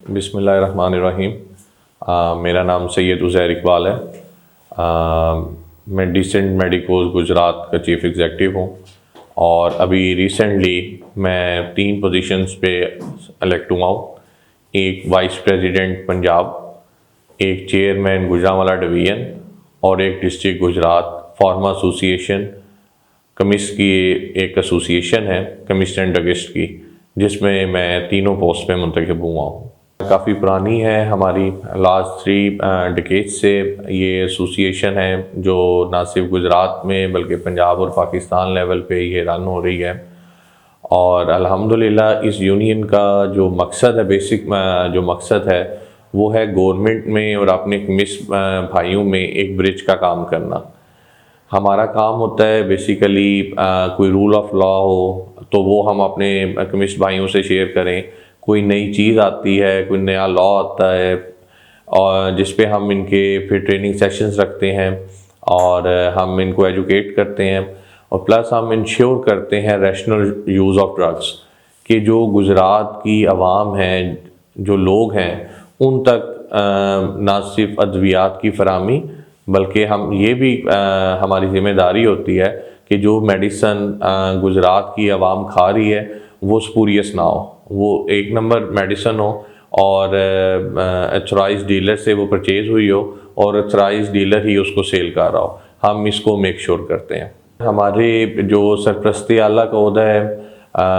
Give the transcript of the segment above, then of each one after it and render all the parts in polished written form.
बिस्मिल्लाहिर्रहमानिर्रहीम। मेरा नाम सैयद उज़ैर इकबाल है। मैं डिसेंट मेडिकोज गुजरात का चीफ़ एग्ज़ेक्टिव हूँ और अभी रिसेंटली मैं 3 पोजीशंस पे इलेक्ट हुआ हूँ। एक वाइस प्रेसिडेंट पंजाब, एक चेयरमैन गुजरांवाला डिवीज़न और एक district Gujarat pharma association chemist की एक एसोसिएशन है, कमिस्ट एंड ड्रगिस्ट की, जिसमें मैं तीनों पोस्ट पे मुंतखब हुआ हूँ। काफ़ी पुरानी है हमारी, लास्ट 3 डिकेड्स से ये एसोसिएशन है जो ना सिर्फ गुजरात में बल्कि पंजाब और पाकिस्तान लेवल पे ये रन हो रही है। और अल्हम्दुलिल्लाह इस यूनियन का जो मकसद है, बेसिक जो मकसद है वो है गवर्नमेंट में और अपने कमिस्ट भाइयों में एक ब्रिज का काम करना। हमारा काम होता है बेसिकली कोई रूल ऑफ लॉ हो तो वो हम अपने कमिस्ट भाइयों से शेयर करें। कोई नई चीज़ आती है, कोई नया लॉ आता है और जिस पे हम इनके फिर ट्रेनिंग सेशंस रखते हैं और हम इनको एजुकेट करते हैं और प्लस हम इंश्योर करते हैं रैशनल यूज़ ऑफ ड्रग्स कि जो गुजरात की आवाम है, जो लोग हैं, उन तक ना सिर्फ अद्वियात की फरामी बल्कि हम ये भी हमारी ज़िम्मेदारी होती है कि जो मेडिसन गुजरात की आवाम खा रही है वो स्पूरियस ना हो, वो एक नंबर मेडिसन हो और ऑथराइज्ड डीलर से वो परचेज़ हुई हो और ऑथराइज्ड डीलर ही उसको सेल कर रहा हो। हम इसको मेक श्योर करते हैं। हमारे जो सरपरस्ती आला का ओहदा है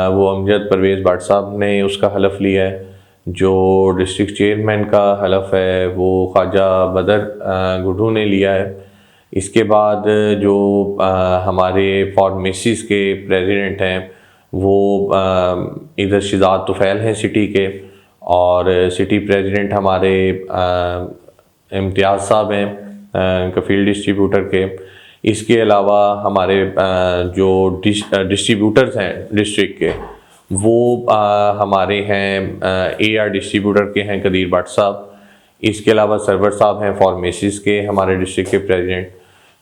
वो अमजद परवेज़ भट्ट साहब ने उसका हलफ लिया है। जो डिस्ट्रिक्ट चेयरमैन का हलफ है वो ख्वाजा बदर गुड्डू ने लिया है। इसके बाद जो हमारे फार्मेसीज़ के प्रेसिडेंट हैं वो इधर शिजात तुफ़ैल हैं सिटी के, और सिटी प्रेसिडेंट हमारे इम्तियाज़ साहब हैं कफील डिस्ट्रीब्यूटर के। इसके अलावा हमारे जो डिस्ट्रीब्यूटर्स हैं डिस्ट्रिक्ट के वो हमारे हैं AR डिस्ट्रीब्यूटर के हैं कदीर भट्ट साहब। इसके अलावा सरवर साहब हैं फार्मेसीज़ के हमारे डिस्ट्रिक्ट के प्रेसिडेंट।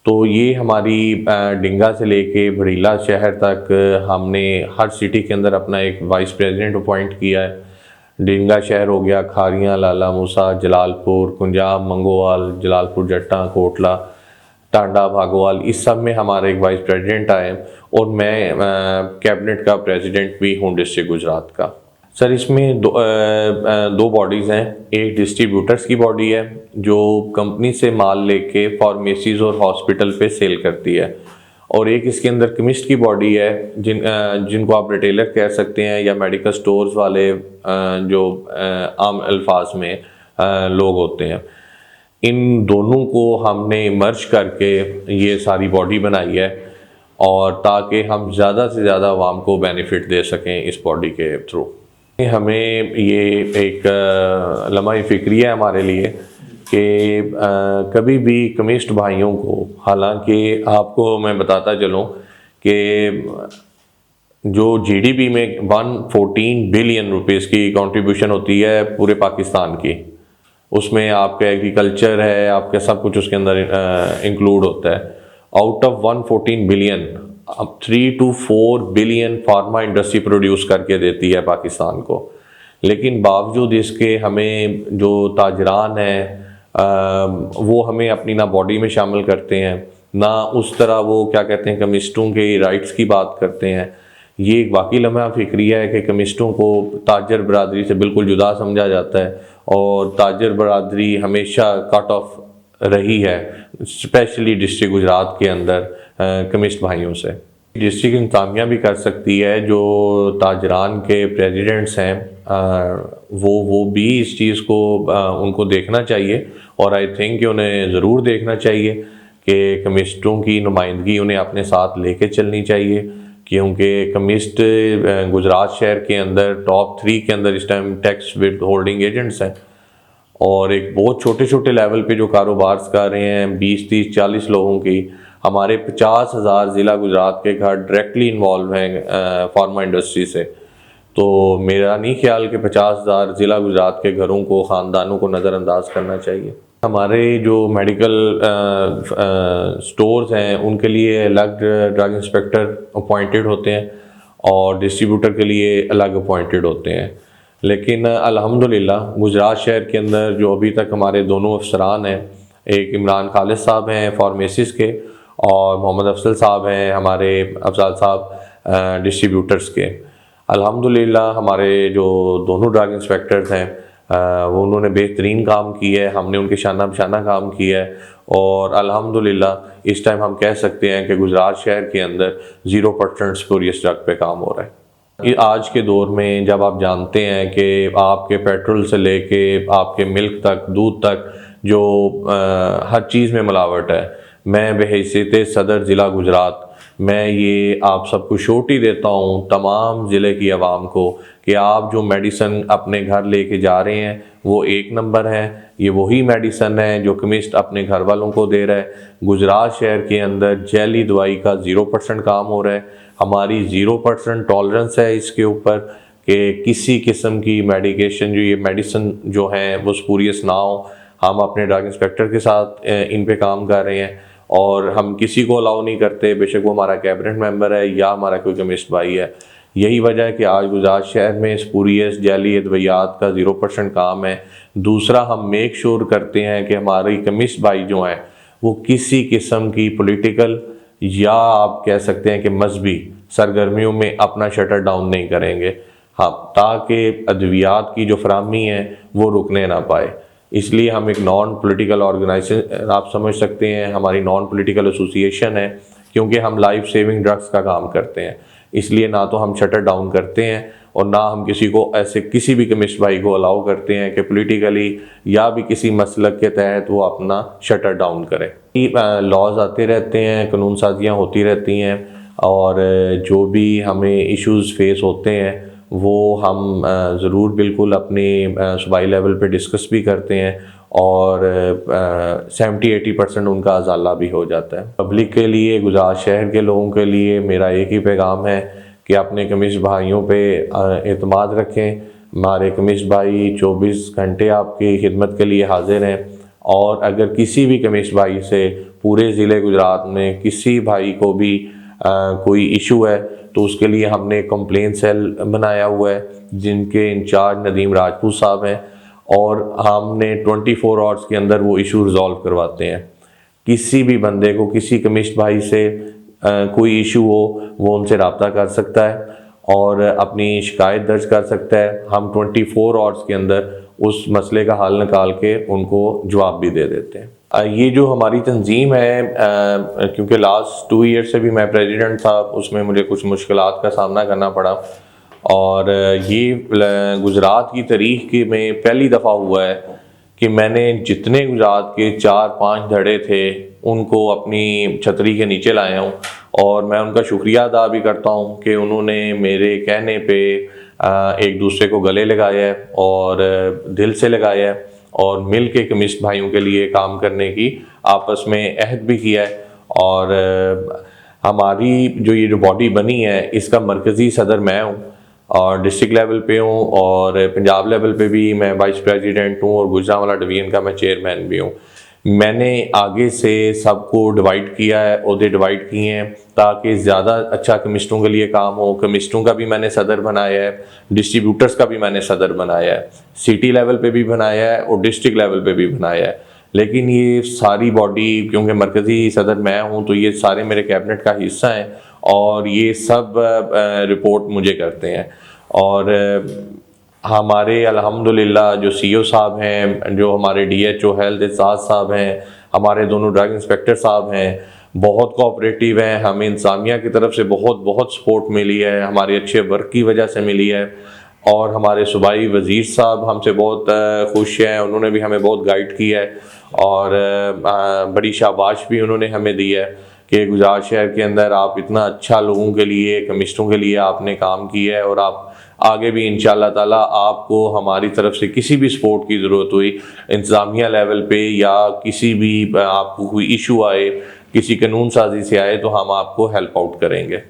तो ये हमारी डिंगा से लेके बड़ीला शहर तक हमने हर सिटी के अंदर अपना एक वाइस प्रेसिडेंट अपॉइंट किया है। डिंगा शहर हो गया, खारियाँ, लाला मूसा, जलालपुर, कुंजाब, मंगोवाल, जलालपुर जट्टा, कोटला, टांडा, भागोवाल, इस सब में हमारे एक वाइस प्रेसिडेंट आए और मैं कैबिनेट का प्रेसिडेंट भी हूँ डिस्ट्रिक्ट गुजरात का। सर इसमें दो बॉडीज़ हैं। एक डिस्ट्रीब्यूटर्स की बॉडी है जो कंपनी से माल लेके फार्मेसीज़ और हॉस्पिटल पे सेल करती है, और एक इसके अंदर केमिस्ट की बॉडी है जिनको आप रिटेलर कह सकते हैं या मेडिकल स्टोर्स वाले जो आम अल्फाज में लोग होते हैं। इन दोनों को हमने मर्ज करके ये सारी बॉडी बनाई है और ताकि हम ज़्यादा से ज़्यादा आवाम को बेनिफिट दे सकें इस बॉडी के थ्रू। हमें ये एक लम्हा फ़िक्री है हमारे लिए कि कभी भी कमिस्ट भाइयों को, हालांकि आपको मैं बताता चलूँ कि जो GDP में 114 बिलियन रुपीज़ की कंट्रीब्यूशन होती है पूरे पाकिस्तान की, उसमें आपका एग्रीकल्चर है, आपका सब कुछ उसके अंदर इंक्लूड होता है। Out of 114 billion 3 to 4 billion pharma industry produce करके देती है पाकिस्तान को। लेकिन बावजूद इसके हमें जो ताजरान हैं वो हमें अपनी ना बॉडी में शामिल करते हैं, ना उस तरह वो क्या कहते हैं कमिस्टों के राइट्स की बात करते हैं। ये एक वाकई लम्हा फ़िक्री है कि कमिस्टों को ताजर बरादरी से बिल्कुल जुदा समझा जाता है और ताजर बरादरी हमेशा कट ऑफ रही है, स्पेशली डिस्ट्रिक्ट गुजरात के अंदर कमिस्ट भाइयों से। डिस्ट्रिक्ट इंतज़ामिया भी कर सकती है, जो ताजरान के प्रेसिडेंट्स हैं वो भी इस चीज़ को उनको देखना चाहिए और आई थिंक कि उन्हें ज़रूर देखना चाहिए कि कमिस्टों की नुमाइंदगी उन्हें अपने साथ लेके चलनी चाहिए, क्योंकि कमिस्ट गुजरात शहर के अंदर टॉप 3 के अंदर इस time tax with holding agents हैं और एक बहुत छोटे छोटे लेवल पे जो कारोबार कर रहे हैं 20, 30, 40 लोगों की। हमारे 50,000 ज़िला गुजरात के घर डायरेक्टली इन्वॉल्व हैं फार्मा इंडस्ट्री से। तो मेरा नहीं ख्याल कि 50,000 ज़िला गुजरात के घरों को, ख़ानदानों को नज़रअंदाज करना चाहिए। हमारे जो मेडिकल स्टोर्स हैं उनके लिए अलग ड्रग इंस्पेक्टर अपॉइंटेड होते हैं और डिस्ट्रीब्यूटर के लिए अलग अपॉइंटेड होते हैं। लेकिन अल्हम्दुलिल्लाह गुजरात शहर के अंदर जो अभी तक हमारे दोनों अफसरान हैं, एक इमरान खालिद साहब हैं फार्मेसिस के, और मोहम्मद अफजल साहब हैं हमारे अफजल साहब डिस्ट्रीब्यूटर्स के। अल्हम्दुलिल्लाह हमारे जो दोनों ड्रग इंस्पेक्टर्स हैं वो उन्होंने बेहतरीन काम किया है, हमने उनके शाना बशाना काम किया है, और अल्हम्दुलिल्लाह इस टाइम हम कह सकते हैं कि गुजरात शहर के अंदर 0% स्पूरियस ड्रग पे काम हो रहा है। आज के दौर में जब आप जानते हैं कि आपके पेट्रोल से लेके आपके मिल्क तक, दूध तक, जो हर चीज़ में मिलावट है, मैं बहैसियत सदर ज़िला गुजरात मैं ये आप सबको श्योरिटी देता हूँ तमाम ज़िले की आवाम को कि आप जो मेडिसन अपने घर लेके जा रहे हैं वो एक नंबर है। ये वही मेडिसन है जो केमिस्ट अपने घर वालों को दे रहा है। गुजरात शहर के अंदर जैली दवाई का 0% काम हो रहा है। हमारी 0% टॉलरेंस है इसके ऊपर कि किसी किस्म की मेडिकेशन जो ये मेडिसन जो हैं वो स्पूरियस ना हो। हम अपने ड्रग इंस्पेक्टर के साथ इन पे काम कर रहे हैं और हम किसी को अलाउ नहीं करते, बेशक वो हमारा कैबिनेट मेंबर है या हमारा कोई केमिस्ट भाई है। यही वजह है कि आज गुजरात शहर में स्पूरियस जैली अद्वियात का 0% काम है। दूसरा, हम मेक श्योर करते हैं कि हमारे केमिस्ट भाई जो हैं वो किसी किस्म की पॉलिटिकल या आप कह सकते हैं कि मजहबी सरगर्मियों में अपना शटर डाउन नहीं करेंगे, हाँ, ताकि अद्वियात की जो फराहमी है वो रुकने ना पाए। इसलिए हम एक नॉन पॉलिटिकल ऑर्गेनाइजेशन आप समझ सकते हैं, हमारी नॉन पॉलिटिकल एसोसिएशन है, क्योंकि हम लाइफ सेविंग ड्रग्स का काम करते हैं। इसलिए ना तो हम शटर डाउन करते हैं और ना हम किसी को ऐसे किसी भी केमिस्ट भाई को अलाउ करते हैं कि पॉलिटिकली या भी किसी मसलक के तहत वो अपना शटर डाउन करें। लॉज आते रहते हैं, कानून साजियाँ होती रहती हैं, और जो भी हमें इश्यूज़ फेस होते हैं वो हम ज़रूर बिल्कुल अपने सूबाई लेवल पे डिस्कस भी करते हैं, और 70-80% उनका अजाला भी हो जाता है। पब्लिक के लिए, गुजरात शहर के लोगों के लिए मेरा एक ही पैगाम है कि अपने केमिस्ट भाइयों पे एतमाद रखें। हमारे केमिस्ट भाई 24 घंटे आपकी खिदमत के लिए हाजिर हैं, और अगर किसी भी केमिस्ट भाई से पूरे ज़िले गुजरात में किसी भाई को भी कोई इशू है तो उसके लिए हमने कंप्लेंट सेल बनाया हुआ है जिनके इंचार्ज नदीम राजपूत साहब हैं, और हमने 24 आवर्स के अंदर वो इशू रिजॉल्व करवाते हैं। किसी भी बंदे को, किसी केमिस्ट भाई से कोई इशू हो वो उनसे रब्ता कर सकता है और अपनी शिकायत दर्ज कर सकता है। हम 24 आवर्स के अंदर उस मसले का हल निकाल के उनको जवाब भी दे देते हैं। ये जो हमारी तंजीम है, क्योंकि लास्ट 2 ईयर से भी मैं प्रेसिडेंट था, उसमें मुझे कुछ मुश्किलात का सामना करना पड़ा, और ये गुजरात की तारीख में पहली दफ़ा हुआ है कि मैंने जितने गुजरात के 4-5 धड़े थे उनको अपनी छतरी के नीचे लाया हूँ, और मैं उनका शुक्रिया अदा भी करता हूँ कि उन्होंने मेरे कहने पे एक दूसरे को गले लगाया है और दिल से लगाया है, और मिल के केमिस्ट भाइयों के लिए काम करने की आपस में अहद भी किया है। और हमारी जो बॉडी बनी है इसका मरकज़ी सदर मैं हूँ, और डिस्ट्रिक्ट लेवल पे हूँ, और पंजाब लेवल पे भी मैं वाइस प्रेसिडेंट हूँ, और गुजरांवाला डिवीज़न का मैं चेयरमैन भी हूँ। मैंने आगे से सबको डिवाइड किया है, ओहदे डिवाइड किए हैं ताकि ज़्यादा अच्छा केमिस्टों के लिए काम हो। केमिस्टों का भी मैंने सदर बनाया है, डिस्ट्रीब्यूटर्स का भी मैंने सदर बनाया है, सिटी लेवल पे भी बनाया है और डिस्ट्रिक्ट लेवल पे भी बनाया है। लेकिन ये सारी बॉडी, क्योंकि मरकज़ी सदर मैं हूँ, तो ये सारे मेरे कैबिनेट का हिस्सा हैं और ये सब रिपोर्ट मुझे करते हैं। और हमारे अल्हम्दुलिल्लाह जो CEO साहब हैं, जो हमारे DHO हेल्थ एजाज साहब हैं, हमारे दोनों ड्रग इंस्पेक्टर साहब हैं, बहुत कोऑपरेटिव हैं। हमें इंतज़ामिया की तरफ से बहुत सपोर्ट मिली है, हमारे अच्छे वर्क की वजह से मिली है। और हमारे सूबाई वज़ीर साहब हमसे बहुत खुश हैं, उन्होंने भी हमें बहुत गाइड किया है, और बड़ी शाबाश भी उन्होंने हमें दी है कि गुजरात शहर के अंदर आप इतना अच्छा लोगों के लिए, केमिस्टों के लिए आपने काम किया है, और आप आगे भी इंशाअल्लाह ताला आपको हमारी तरफ से किसी भी सपोर्ट की ज़रूरत हुई इंतज़ामिया लेवल पे, या किसी भी आपको कोई इशू आए, किसी कानून साजी से आए, तो हम आपको हेल्प आउट करेंगे।